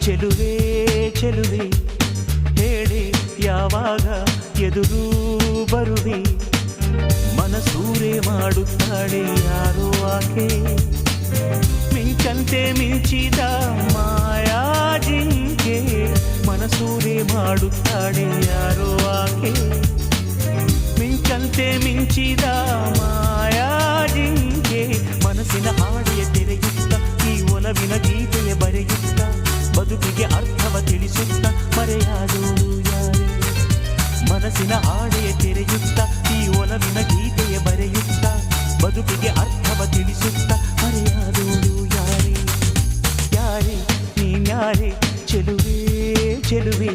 ಚೆಲುವೆ ಚೆಲುವೆ ಹೇಳಿ ಯಾವಾಗ ಎದುರು ಬರುವೆ ಮನಸೂರೆ ಮಾಡುತ್ತಾಳೆ ಯಾರೋ ಆಕೆ ಮಿಂಚಂತೆ ಮಿಂಚಿದ ಮಾಯಾ ಜಿಂಕೆ ಮನಸೂರೆ ಮಾಡುತ್ತಾಳೆ ಯಾರೋ ಆಕೆ ಮಿಂಚಂತೆ ಮಿಂಚಿದ ಮಾಯಾ ಜಿಂಕೆ ಮನಸ್ಸಿನ ಹಾಡೆಯ ತೆರೆಯುತ್ತ ಈ ಒಲವಿನ ಗೀತೆಯ ಬರೆಯುತ್ತ ಬದುಕಿಗೆ ಅರ್ಥವ ತಿಳಿಸುತ್ತ ಮರೆಯಾದೋಳು ಯಾರೇ ಮನಸ್ಸಿನ ಹಾಡೆಯ ತೆರೆಯುತ್ತ ಈ ಒಲವಿನ ಗೀತೆಯ ಬರೆಯುತ್ತ ಬದುಕಿಗೆ ಅರ್ಥವ ತಿಳಿಸುತ್ತ ಮರೆಯಾದೋಳು ಯಾರೇ ಯಾರೇ ನೀನ್ಯಾರೇ ಚೆಲುವೆ ಚೆಲುವೆ